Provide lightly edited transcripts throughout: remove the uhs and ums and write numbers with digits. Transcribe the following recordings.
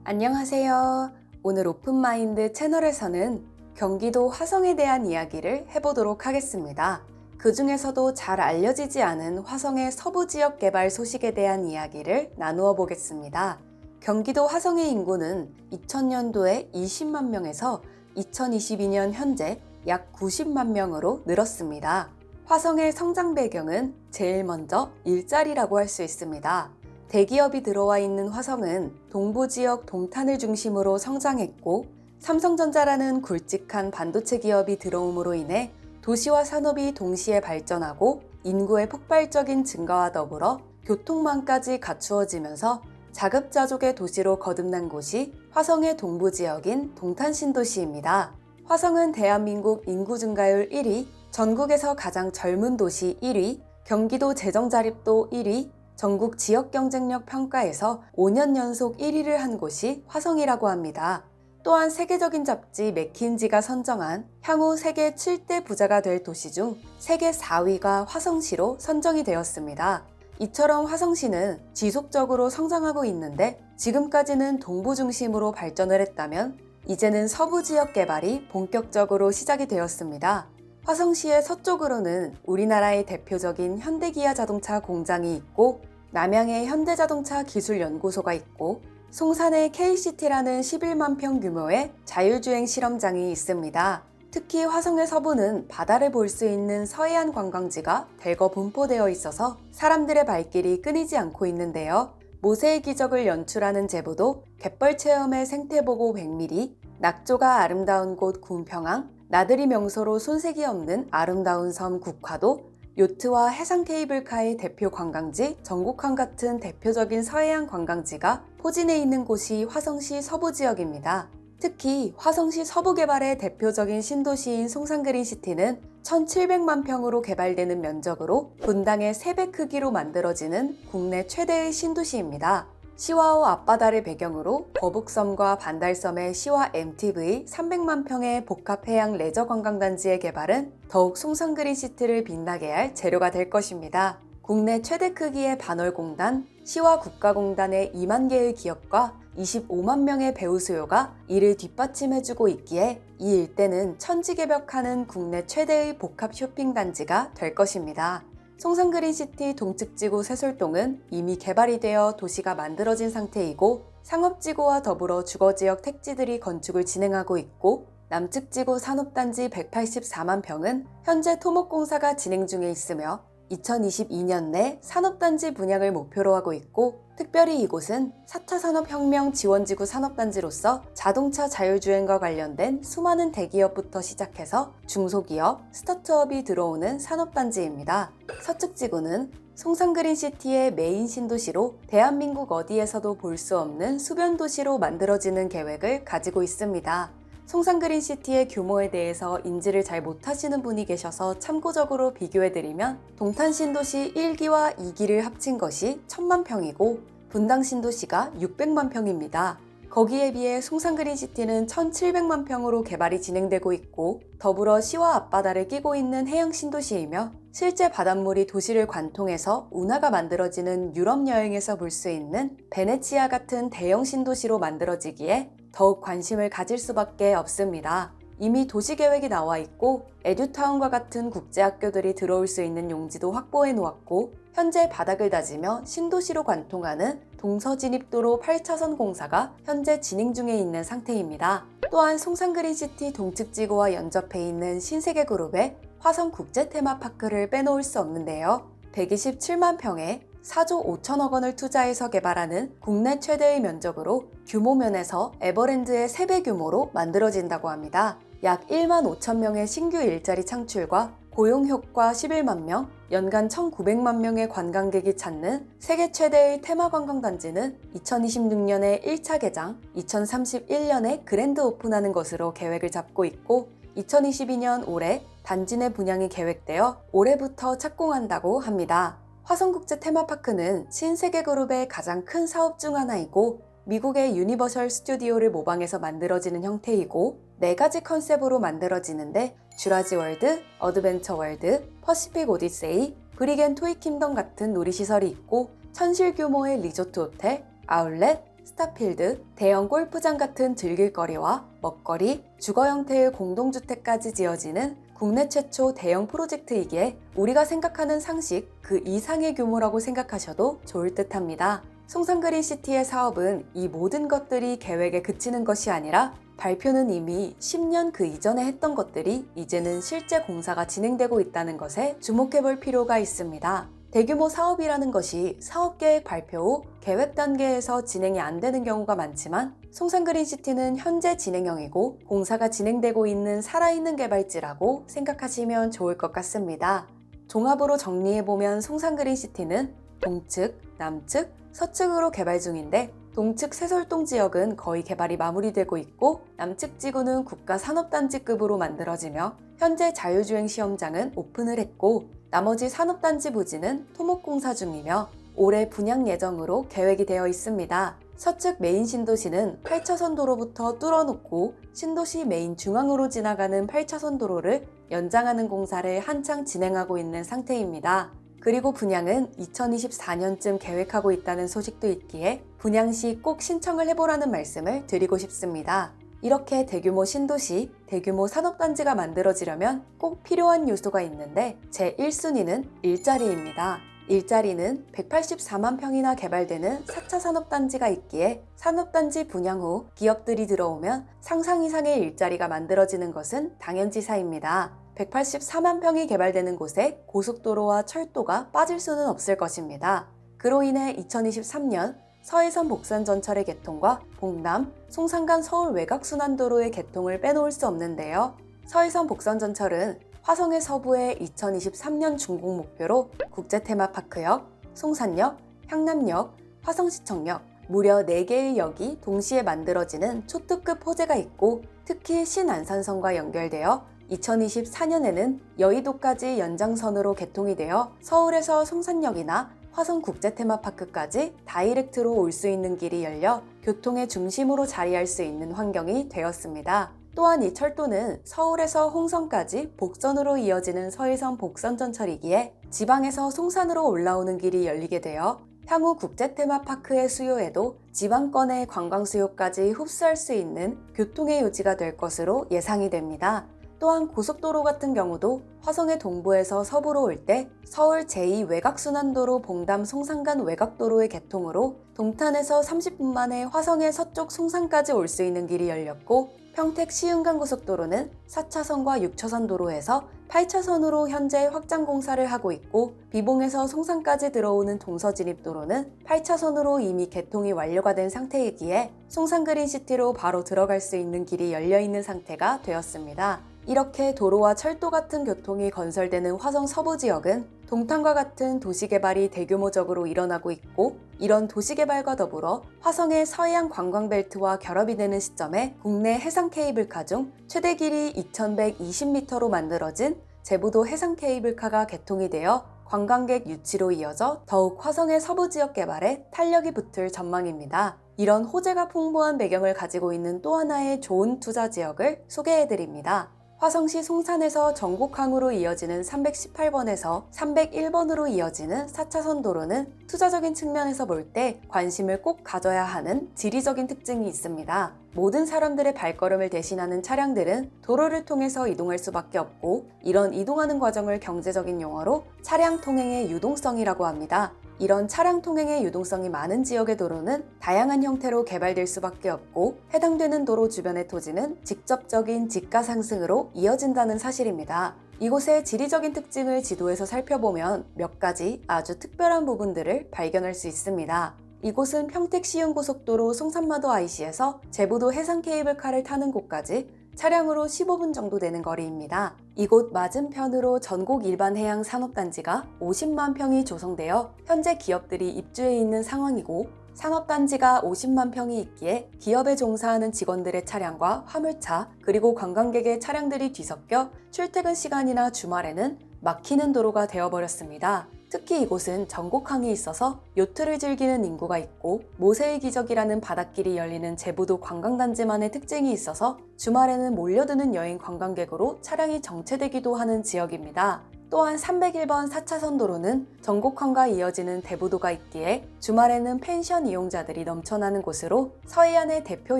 안녕하세요. 오늘 오픈마인드 채널에서는 경기도 화성에 대한 이야기를 해보도록 하겠습니다. 그 중에서도 잘 알려지지 않은 화성의 서부 지역 개발 소식에 대한 이야기를 나누어 보겠습니다. 경기도 화성의 인구는 2000년도에 20만 명에서 2022년 현재 약 90만 명으로 늘었습니다. 화성의 성장 배경은 제일 먼저 일자리라고 할 수 있습니다. 대기업이 들어와 있는 화성은 동부 지역 동탄을 중심으로 성장했고, 삼성전자라는 굵직한 반도체 기업이 들어옴으로 인해 도시와 산업이 동시에 발전하고 인구의 폭발적인 증가와 더불어 교통망까지 갖추어지면서 자급자족의 도시로 거듭난 곳이 화성의 동부 지역인 동탄 신도시입니다. 화성은 대한민국 인구 증가율 1위, 전국에서 가장 젊은 도시 1위, 경기도 재정자립도 1위, 전국 지역 경쟁력 평가에서 5년 연속 1위를 한 곳이 화성이라고 합니다. 또한 세계적인 잡지 맥킨지가 선정한 향후 세계 7대 부자가 될 도시 중 세계 4위가 화성시로 선정이 되었습니다. 이처럼 화성시는 지속적으로 성장하고 있는데, 지금까지는 동부 중심으로 발전을 했다면 이제는 서부 지역 개발이 본격적으로 시작이 되었습니다. 화성시의 서쪽으로는 우리나라의 대표적인 현대기아 자동차 공장이 있고, 남양에 현대자동차 기술연구소가 있고, 송산에 KCT라는 11만 평 규모의 자율주행 실험장이 있습니다. 특히 화성의 서부는 바다를 볼 수 있는 서해안 관광지가 대거 분포되어 있어서 사람들의 발길이 끊이지 않고 있는데요. 모세의 기적을 연출하는 제부도, 갯벌 체험의 생태보고 100mm, 낙조가 아름다운 곳 군평항, 나들이 명소로 손색이 없는 아름다운 섬 국화도, 요트와 해상 케이블카의 대표 관광지 전국항 같은 대표적인 서해안 관광지가 포진해 있는 곳이 화성시 서부 지역입니다. 특히 화성시 서부 개발의 대표적인 신도시인 송산그린시티는 1700만 평으로 개발되는 면적으로 분당의 3배 크기로 만들어지는 국내 최대의 신도시입니다. 시와호 앞바다를 배경으로 거북섬과 반달섬의 시와 MTV 300만 평의 복합해양 레저 관광단지의 개발은 더욱 송산그린시티를 빛나게 할 재료가 될 것입니다. 국내 최대 크기의 반월공단, 시와 국가공단의 2만 개의 기업과 25만 명의 배우 수요가 이를 뒷받침해주고 있기에 이 일대는 천지개벽하는 국내 최대의 복합 쇼핑단지가 될 것입니다. 송산그린시티 동측지구 세솔동은 이미 개발이 되어 도시가 만들어진 상태이고, 상업지구와 더불어 주거지역 택지들이 건축을 진행하고 있고, 남측지구 산업단지 184만 평은 현재 토목공사가 진행 중에 있으며 2022년 내 산업단지 분양을 목표로 하고 있고, 특별히 이곳은 4차 산업혁명 지원지구 산업단지로서 자동차 자율주행과 관련된 수많은 대기업부터 시작해서 중소기업, 스타트업이 들어오는 산업단지입니다. 서측지구는 송산그린시티의 메인 신도시로 대한민국 어디에서도 볼 수 없는 수변도시로 만들어지는 계획을 가지고 있습니다. 송산그린시티의 규모에 대해서 인지를 잘 못하시는 분이 계셔서 참고적으로 비교해드리면, 동탄신도시 1기와 2기를 합친 것이 1000만 평이고 분당신도시가 600만 평입니다. 거기에 비해 송산그린시티는 1700만 평으로 개발이 진행되고 있고, 더불어 시와 앞바다를 끼고 있는 해양신도시이며 실제 바닷물이 도시를 관통해서 운하가 만들어지는 유럽 여행에서 볼 수 있는 베네치아 같은 대형 신도시로 만들어지기에 더욱 관심을 가질 수밖에 없습니다. 이미 도시계획이 나와 있고, 에듀타운과 같은 국제학교들이 들어올 수 있는 용지도 확보해 놓았고, 현재 바닥을 다지며 신도시로 관통하는 동서진입도로 8차선 공사가 현재 진행 중에 있는 상태입니다. 또한 송산그린시티 동측지구와 연접해 있는 신세계그룹의 화성국제테마파크를 빼놓을 수 없는데요. 127만 평에 4조 5천억 원을 투자해서 개발하는 국내 최대의 면적으로 규모 면에서 에버랜드의 3배 규모로 만들어진다고 합니다. 약 1만 5천 명의 신규 일자리 창출과 고용효과 11만 명, 연간 1,900만 명의 관광객이 찾는 세계 최대의 테마관광단지는 2026년에 1차 개장, 2031년에 그랜드 오픈하는 것으로 계획을 잡고 있고, 2022년 올해 단지 내 분양이 계획되어 올해부터 착공한다고 합니다. 화성국제 테마파크는 신세계그룹의 가장 큰 사업 중 하나이고, 미국의 유니버셜 스튜디오를 모방해서 만들어지는 형태이고, 4가지 컨셉으로 만들어지는데 쥬라지 월드, 어드벤처 월드, 퍼시픽 오디세이, 브리겐 토이 킹덤 같은 놀이시설이 있고, 천실 규모의 리조트 호텔, 아울렛, 스타필드, 대형 골프장 같은 즐길거리와 먹거리, 주거 형태의 공동주택까지 지어지는 국내 최초 대형 프로젝트이기에 우리가 생각하는 상식 그 이상의 규모라고 생각하셔도 좋을 듯합니다. 송산그린시티의 사업은 이 모든 것들이 계획에 그치는 것이 아니라 발표는 이미 10년 그 이전에 했던 것들이 이제는 실제 공사가 진행되고 있다는 것에 주목해 볼 필요가 있습니다. 대규모 사업이라는 것이 사업계획 발표 후 계획 단계에서 진행이 안 되는 경우가 많지만 송산그린시티는 현재 진행형이고 공사가 진행되고 있는 살아있는 개발지라고 생각하시면 좋을 것 같습니다. 종합으로 정리해보면 송산그린시티는 동측, 남측, 서측으로 개발 중인데 동측 세솔동 지역은 거의 개발이 마무리되고 있고 남측 지구는 국가산업단지급으로 만들어지며 현재 자율주행 시험장은 오픈을 했고 나머지 산업단지 부지는 토목공사 중이며 올해 분양 예정으로 계획이 되어 있습니다. 서측 메인 신도시는 8차선 도로부터 뚫어놓고 신도시 메인 중앙으로 지나가는 8차선 도로를 연장하는 공사를 한창 진행하고 있는 상태입니다. 그리고 분양은 2024년쯤 계획하고 있다는 소식도 있기에 분양 시 꼭 신청을 해보라는 말씀을 드리고 싶습니다. 이렇게 대규모 신도시, 대규모 산업단지가 만들어지려면 꼭 필요한 요소가 있는데 제 1순위는 일자리입니다. 일자리는 184만 평이나 개발되는 4차 산업단지가 있기에 산업단지 분양 후 기업들이 들어오면 상상 이상의 일자리가 만들어지는 것은 당연지사입니다. 184만 평이 개발되는 곳에 고속도로와 철도가 빠질 수는 없을 것입니다. 그로 인해 2023년 서해선 복선전철의 개통과 봉남, 송산 간 서울 외곽순환도로의 개통을 빼놓을 수 없는데요. 서해선 복선전철은 화성의 서부에 2023년 준공 목표로 국제테마파크역, 송산역, 향남역, 화성시청역 무려 4개의 역이 동시에 만들어지는 초특급 호재가 있고 특히 신안산선과 연결되어 2024년에는 여의도까지 연장선으로 개통이 되어 서울에서 송산역이나 화성국제테마파크까지 다이렉트로 올 수 있는 길이 열려 교통의 중심으로 자리할 수 있는 환경이 되었습니다. 또한 이 철도는 서울에서 홍성까지 복선으로 이어지는 서해선 복선전철이기에 지방에서 송산으로 올라오는 길이 열리게 되어 향후 국제테마파크의 수요에도 지방권의 관광 수요까지 흡수할 수 있는 교통의 요지가 될 것으로 예상이 됩니다. 또한 고속도로 같은 경우도 화성의 동부에서 서부로 올 때 서울 제2외곽순환도로 봉담 송산 간 외곽도로의 개통으로 동탄에서 30분 만에 화성의 서쪽 송산까지 올 수 있는 길이 열렸고 평택 시흥간 고속도로는 4차선과 6차선 도로에서 8차선으로 현재 확장 공사를 하고 있고 비봉에서 송산까지 들어오는 동서진입도로는 8차선으로 이미 개통이 완료가 된 상태이기에 송산그린시티로 바로 들어갈 수 있는 길이 열려있는 상태가 되었습니다. 이렇게 도로와 철도 같은 교통이 건설되는 화성 서부 지역은 동탄과 같은 도시개발이 대규모적으로 일어나고 있고 이런 도시개발과 더불어 화성의 서해안 관광벨트와 결합이 되는 시점에 국내 해상 케이블카 중 최대 길이 2120m로 만들어진 제부도 해상 케이블카가 개통이 되어 관광객 유치로 이어져 더욱 화성의 서부 지역 개발에 탄력이 붙을 전망입니다. 이런 호재가 풍부한 배경을 가지고 있는 또 하나의 좋은 투자 지역을 소개해드립니다. 화성시 송산에서 전곡항으로 이어지는 318번에서 301번으로 이어지는 4차선 도로는 투자적인 측면에서 볼 때 관심을 꼭 가져야 하는 지리적인 특징이 있습니다. 모든 사람들의 발걸음을 대신하는 차량들은 도로를 통해서 이동할 수밖에 없고 이런 이동하는 과정을 경제적인 용어로 차량 통행의 유동성이라고 합니다. 이런 차량 통행의 유동성이 많은 지역의 도로는 다양한 형태로 개발될 수밖에 없고 해당되는 도로 주변의 토지는 직접적인 지가 상승으로 이어진다는 사실입니다. 이곳의 지리적인 특징을 지도에서 살펴보면 몇 가지 아주 특별한 부분들을 발견할 수 있습니다. 이곳은 평택 시흥고속도로 송산마도 IC에서 제부도 해상 케이블카를 타는 곳까지 차량으로 15분 정도 되는 거리입니다. 이곳 맞은편으로 전곡 일반 해양 산업단지가 50만 평이 조성되어 현재 기업들이 입주해 있는 상황이고 산업단지가 50만 평이 있기에 기업에 종사하는 직원들의 차량과 화물차 그리고 관광객의 차량들이 뒤섞여 출퇴근 시간이나 주말에는 막히는 도로가 되어버렸습니다. 특히 이곳은 전곡항이 있어서 요트를 즐기는 인구가 있고 모세의 기적이라는 바닷길이 열리는 제부도 관광단지만의 특징이 있어서 주말에는 몰려드는 여행 관광객으로 차량이 정체되기도 하는 지역입니다. 또한 301번 4차선 도로는 전곡항과 이어지는 대부도가 있기에 주말에는 펜션 이용자들이 넘쳐나는 곳으로 서해안의 대표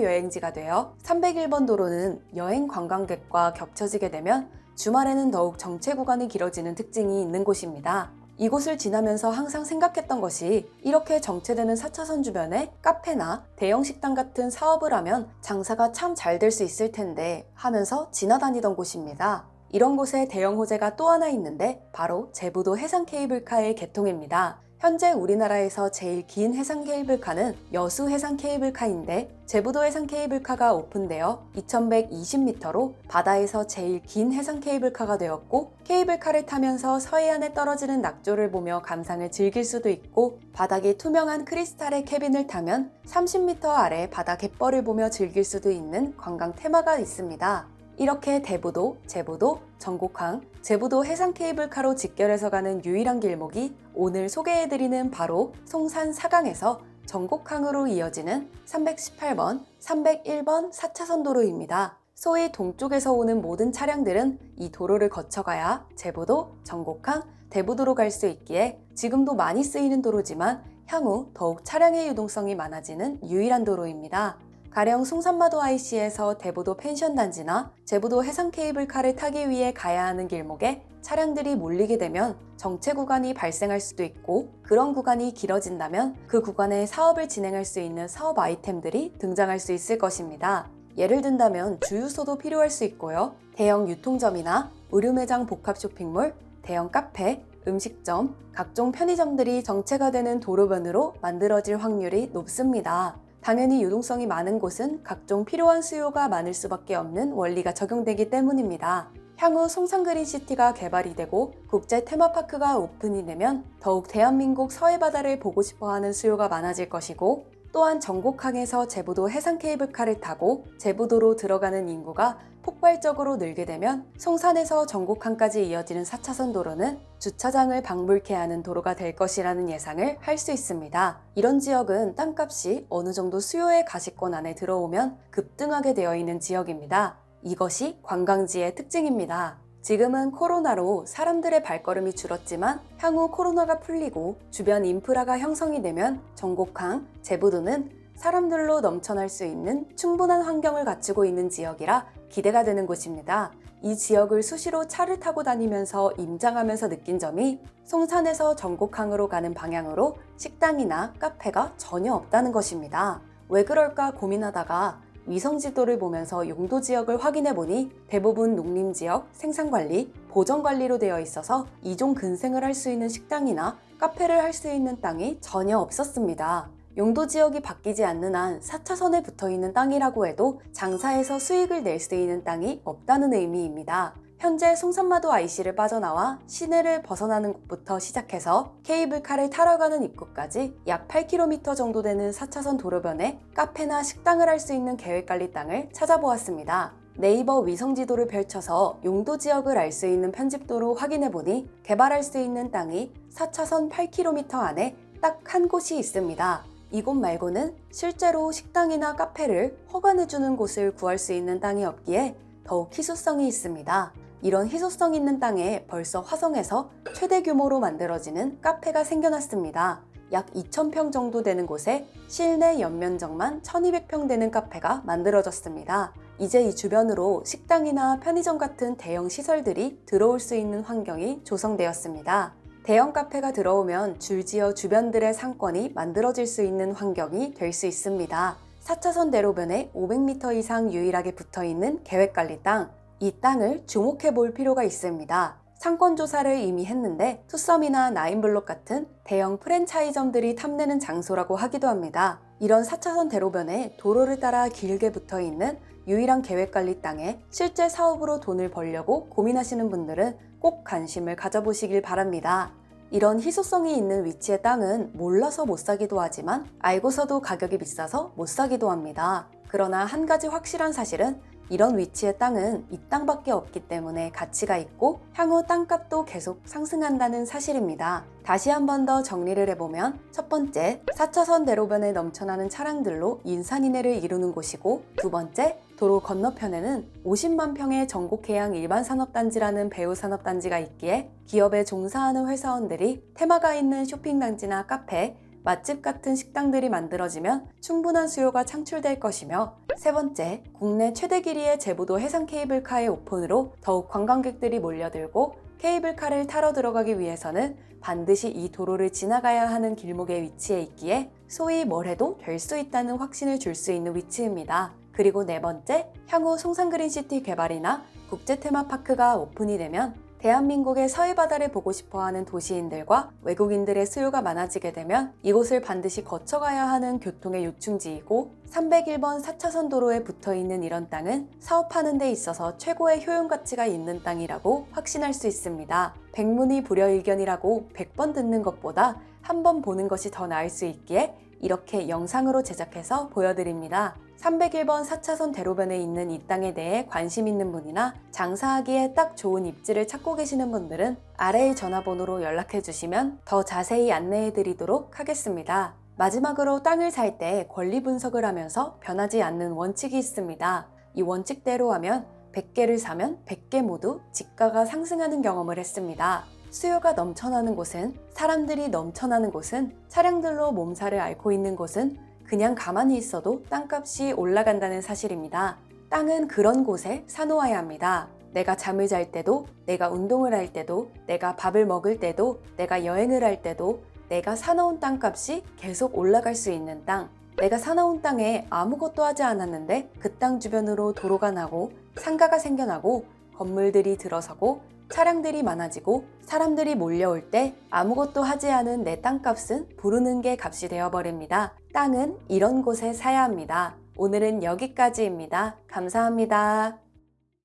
여행지가 되어 301번 도로는 여행 관광객과 겹쳐지게 되면 주말에는 더욱 정체 구간이 길어지는 특징이 있는 곳입니다. 이곳을 지나면서 항상 생각했던 것이 이렇게 정체되는 4차선 주변에 카페나 대형 식당 같은 사업을 하면 장사가 참 잘 될 수 있을 텐데 하면서 지나다니던 곳입니다. 이런 곳에 대형 호재가 또 하나 있는데 바로 제부도 해상 케이블카의 개통입니다. 현재 우리나라에서 제일 긴 해상 케이블카는 여수 해상 케이블카인데 제부도 해상 케이블카가 오픈되어 2120m로 바다에서 제일 긴 해상 케이블카가 되었고 케이블카를 타면서 서해안에 떨어지는 낙조를 보며 감상을 즐길 수도 있고 바닥이 투명한 크리스탈의 캐빈을 타면 30m 아래 바다 갯벌을 보며 즐길 수도 있는 관광 테마가 있습니다. 이렇게 대부도, 제부도, 전곡항, 제부도 해상 케이블카로 직결해서 가는 유일한 길목이 오늘 소개해드리는 바로 송산 사강에서 전곡항으로 이어지는 318번, 301번 4차선 도로입니다. 소위 동쪽에서 오는 모든 차량들은 이 도로를 거쳐가야 제부도, 전곡항, 대부도로 갈 수 있기에 지금도 많이 쓰이는 도로지만 향후 더욱 차량의 유동성이 많아지는 유일한 도로입니다. 가령 송산마도 IC에서 대부도 펜션 단지나 제부도 해상 케이블카를 타기 위해 가야 하는 길목에 차량들이 몰리게 되면 정체 구간이 발생할 수도 있고 그런 구간이 길어진다면 그 구간에 사업을 진행할 수 있는 사업 아이템들이 등장할 수 있을 것입니다. 예를 든다면 주유소도 필요할 수 있고요. 대형 유통점이나 의류매장 복합 쇼핑몰, 대형 카페, 음식점, 각종 편의점들이 정체가 되는 도로변으로 만들어질 확률이 높습니다. 당연히 유동성이 많은 곳은 각종 필요한 수요가 많을 수밖에 없는 원리가 적용되기 때문입니다. 향후 송산그린시티가 개발이 되고 국제 테마파크가 오픈이 되면 더욱 대한민국 서해바다를 보고 싶어하는 수요가 많아질 것이고 또한 전곡항에서 제부도 해상 케이블카를 타고 제부도로 들어가는 인구가 폭발적으로 늘게 되면 송산에서 전곡항까지 이어지는 4차선 도로는 주차장을 방불케 하는 도로가 될 것이라는 예상을 할 수 있습니다. 이런 지역은 땅값이 어느 정도 수요의 가시권 안에 들어오면 급등하게 되어 있는 지역입니다. 이것이 관광지의 특징입니다. 지금은 코로나로 사람들의 발걸음이 줄었지만 향후 코로나가 풀리고 주변 인프라가 형성이 되면 전곡항, 제부도는 사람들로 넘쳐날 수 있는 충분한 환경을 갖추고 있는 지역이라 기대가 되는 곳입니다. 이 지역을 수시로 차를 타고 다니면서 임장하면서 느낀 점이 송산에서 전곡항으로 가는 방향으로 식당이나 카페가 전혀 없다는 것입니다. 왜 그럴까 고민하다가 위성지도를 보면서 용도 지역을 확인해보니 대부분 농림지역, 생산관리, 보전관리로 되어 있어서 이종 근생을 할 수 있는 식당이나 카페를 할 수 있는 땅이 전혀 없었습니다. 용도 지역이 바뀌지 않는 한 4차선에 붙어있는 땅이라고 해도 장사해서 수익을 낼 수 있는 땅이 없다는 의미입니다. 현재 송산마도 IC를 빠져나와 시내를 벗어나는 곳부터 시작해서 케이블카를 타러 가는 입구까지 약 8km 정도 되는 4차선 도로변에 카페나 식당을 할 수 있는 계획관리 땅을 찾아보았습니다. 네이버 위성지도를 펼쳐서 용도 지역을 알 수 있는 편집도로 확인해보니 개발할 수 있는 땅이 4차선 8km 안에 딱 한 곳이 있습니다. 이곳 말고는 실제로 식당이나 카페를 허가내주는 곳을 구할 수 있는 땅이 없기에 더욱 희소성이 있습니다. 이런 희소성 있는 땅에 벌써 화성에서 최대 규모로 만들어지는 카페가 생겨났습니다. 약 2,000평 정도 되는 곳에 실내 연면적만 1,200평 되는 카페가 만들어졌습니다. 이제 이 주변으로 식당이나 편의점 같은 대형 시설들이 들어올 수 있는 환경이 조성되었습니다. 대형 카페가 들어오면 줄지어 주변들의 상권이 만들어질 수 있는 환경이 될 수 있습니다. 4차선 대로변에 500m 이상 유일하게 붙어있는 계획관리 땅, 이 땅을 주목해 볼 필요가 있습니다. 상권 조사를 이미 했는데 투썸이나 나인블록 같은 대형 프랜차이점들이 탐내는 장소라고 하기도 합니다. 이런 4차선 대로변에 도로를 따라 길게 붙어있는 유일한 계획관리 땅에 실제 사업으로 돈을 벌려고 고민하시는 분들은 꼭 관심을 가져보시길 바랍니다. 이런 희소성이 있는 위치의 땅은 몰라서 못 사기도 하지만 알고서도 가격이 비싸서 못 사기도 합니다. 그러나 한 가지 확실한 사실은 이런 위치의 땅은 이 땅밖에 없기 때문에 가치가 있고 향후 땅값도 계속 상승한다는 사실입니다. 다시 한 번 더 정리를 해보면 첫 번째, 4차선 대로변에 넘쳐나는 차량들로 인산인해를 이루는 곳이고, 두 번째, 도로 건너편에는 50만 평의 전곡해양 일반산업단지라는 배후산업단지가 있기에 기업에 종사하는 회사원들이 테마가 있는 쇼핑단지나 카페, 맛집 같은 식당들이 만들어지면 충분한 수요가 창출될 것이며, 세 번째, 국내 최대 길이의 제부도 해상 케이블카의 오픈으로 더욱 관광객들이 몰려들고 케이블카를 타러 들어가기 위해서는 반드시 이 도로를 지나가야 하는 길목에 위치해 있기에 소위 뭘 해도 될 수 있다는 확신을 줄 수 있는 위치입니다. 그리고 네 번째, 향후 송산그린시티 개발이나 국제 테마파크가 오픈이 되면 대한민국의 서해바다를 보고 싶어하는 도시인들과 외국인들의 수요가 많아지게 되면 이곳을 반드시 거쳐가야 하는 교통의 요충지이고, 301번 4차선 도로에 붙어있는 이런 땅은 사업하는 데 있어서 최고의 효용가치가 있는 땅이라고 확신할 수 있습니다. 백문이 불여일견이라고 100번 듣는 것보다 한 번 보는 것이 더 나을 수 있기에 이렇게 영상으로 제작해서 보여드립니다. 301번 4차선 대로변에 있는 이 땅에 대해 관심 있는 분이나 장사하기에 딱 좋은 입지를 찾고 계시는 분들은 아래의 전화번호로 연락해 주시면 더 자세히 안내해 드리도록 하겠습니다. 마지막으로 땅을 살 때 권리 분석을 하면서 변하지 않는 원칙이 있습니다. 이 원칙대로 하면 100개를 사면 100개 모두 지가가 상승하는 경험을 했습니다. 수요가 넘쳐나는 곳은, 사람들이 넘쳐나는 곳은, 차량들로 몸살을 앓고 있는 곳은 그냥 가만히 있어도 땅값이 올라간다는 사실입니다. 땅은 그런 곳에 사놓아야 합니다. 내가 잠을 잘 때도, 내가 운동을 할 때도, 내가 밥을 먹을 때도, 내가 여행을 할 때도 내가 사놓은 땅값이 계속 올라갈 수 있는 땅. 내가 사놓은 땅에 아무것도 하지 않았는데 그 땅 주변으로 도로가 나고 상가가 생겨나고 건물들이 들어서고 차량들이 많아지고 사람들이 몰려올 때 아무것도 하지 않은 내 땅값은 부르는 게 값이 되어버립니다. 땅은 이런 곳에 사야 합니다. 오늘은 여기까지입니다. 감사합니다.